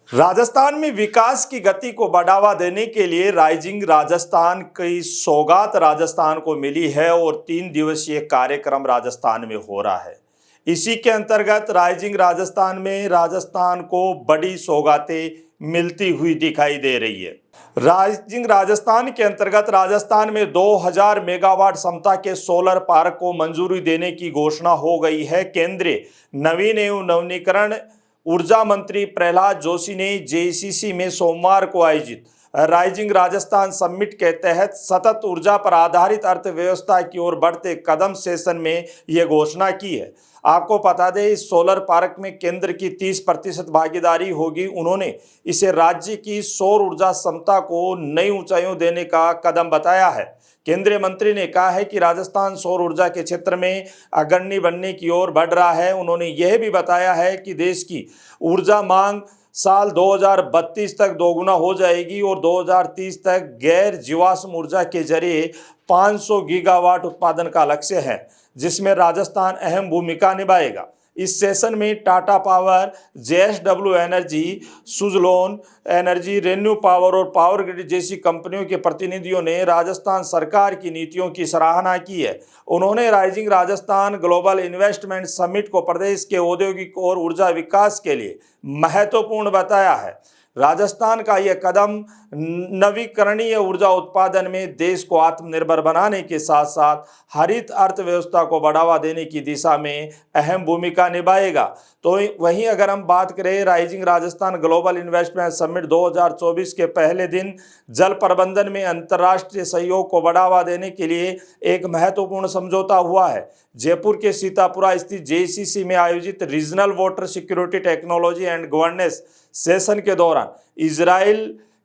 राजस्थान में विकास की गति को बढ़ावा देने के लिए राइजिंग राजस्थान की सौगात राजस्थान को मिली है और 3 दिवसीय कार्यक्रम राजस्थान में हो रहा है। इसी के अंतर्गत राइजिंग राजस्थान में राजस्थान को बड़ी सौगातें मिलती हुई दिखाई दे रही है। राइजिंग राजस्थान के अंतर्गत राजस्थान में 2000 मेगावाट क्षमता के सोलर पार्क को मंजूरी देने की घोषणा हो गई है। केंद्रीय नवीन एवं नवीनीकरण ऊर्जा मंत्री प्रहलाद जोशी ने जेसीसी में सोमवार को आयोजित राइजिंग राजस्थान समिट के तहत सतत ऊर्जा पर आधारित अर्थव्यवस्था की ओर बढ़ते कदम सेशन में यह घोषणा की है। आपको बता दें, इस सोलर पार्क में केंद्र की 30% भागीदारी होगी। उन्होंने इसे राज्य की सौर ऊर्जा क्षमता को नई ऊंचाइयों देने का कदम बताया है। केंद्रीय मंत्री ने कहा है कि राजस्थान सौर ऊर्जा के क्षेत्र में अग्रणी बनने की ओर बढ़ रहा है। उन्होंने यह भी बताया है कि देश की ऊर्जा मांग साल 2032 तक दोगुना हो जाएगी और 2030 तक गैर जीवाश्म ऊर्जा के जरिए 500 गीगावाट उत्पादन का लक्ष्य है, जिसमें राजस्थान अहम भूमिका निभाएगा। इस सेशन में Tata power, JSW energy, Suzlon energy, renew power और पावर ग्रिड जैसी कंपनियों के प्रतिनिधियों ने राजस्थान सरकार की नीतियों की सराहना की है। उन्होंने rising Rajasthan global investment summit को प्रदेश के औद्योगिक और ऊर्जा विकास के लिए महत्वपूर्ण बताया है। राजस्थान का यह कदम नवीकरणीय ऊर्जा उत्पादन में देश को आत्मनिर्भर बनाने के साथ साथ हरित अर्थव्यवस्था को बढ़ावा देने की दिशा में अहम भूमिका निभाएगा। तो वहीं अगर हम बात करें rising Rajasthan global investment summit 2024 के पहले दिन जल प्रबंधन में अंतर्राष्ट्रीय सहयोग को बढ़ावा देने के लिए एक महत्वपूर्ण समझौता हुआ है। जयपुर के सीतापुरा स्थित जेसीसी में आयोजित regional water security technology and governance session के दौरान इजराइल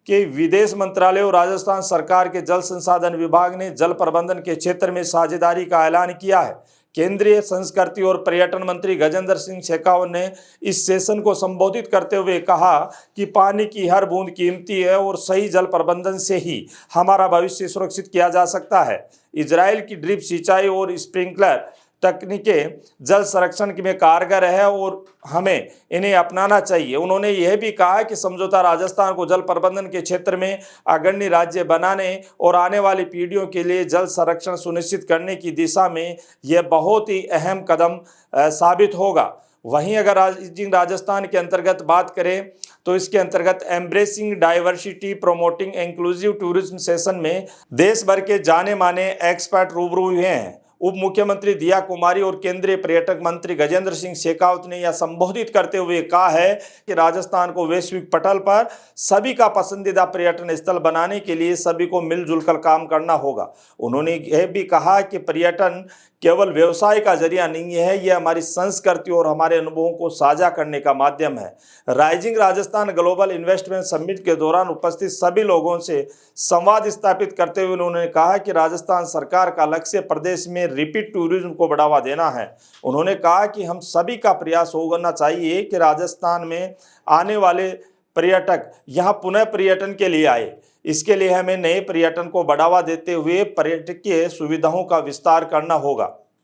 के विदेश मंत्रालय और राजस्थान सरकार के जल संसाधन विभाग ने जल प्रबंधन के क्षेत्र में साझेदारी का ऐलान किया है। केंद्रीय संस्कृति और पर्यटन मंत्री गजेंद्र सिंह शेखावत ने इस सेशन को संबोधित करते हुए कहा कि पानी की हर बूंद कीमती है और सही जल प्रबंधन से ही हमारा भविष्य सुरक्षित किया जा सकता है। इजराइल की ड्रिप सिंचाई और स्प्रिंकलर तकनीकें जल संरक्षण में कारगर है और हमें इन्हें अपनाना चाहिए। उन्होंने यह भी कहा कि समझौता राजस्थान को जल प्रबंधन के क्षेत्र में अग्रणी राज्य बनाने और आने वाली पीढ़ियों के लिए जल संरक्षण सुनिश्चित करने की दिशा में यह बहुत ही अहम कदम साबित होगा। वहीं अगर राइजिंग राजस्थान के अंतर्गत बात करें तो इसके अंतर्गत embracing diversity promoting inclusive tourism session में देश भर के जाने माने एक्सपर्ट रूबरू हुए हैं। उप मुख्यमंत्री दिया कुमारी और केंद्रीय पर्यटक मंत्री गजेंद्र सिंह शेखावत ने यह संबोधित करते हुए कहा है कि राजस्थान को वैश्विक पटल पर सभी का पसंदीदा पर्यटन स्थल बनाने के लिए सभी को मिलजुल कर काम करना होगा। उन्होंने यह भी कहा कि पर्यटन केवल व्यवसाय का जरिया नहीं है, यह हमारी संस्कृति और हमारे अनुभवों को साझा करने का माध्यम है। Rising Rajasthan global investment summit के दौरान उपस्थित सभी लोगों से संवाद स्थापित करते हुए उन्होंने कहा कि राजस्थान सरकार का लक्ष्य प्रदेश में रिपीट टूरिज्म को बढ़ावा देना है। उन्होंने कहा कि हम सभी का प्रयास होना चाहिए कि राजस्थान में आने वाले पर्यटक यहाँ पुनः पर्यटन के लिए आए। इसके लिए हमें नए पर्यटन को बढ़ावा देते हुए पर्यटकीय सुविधाओं का विस्तार करना होगा।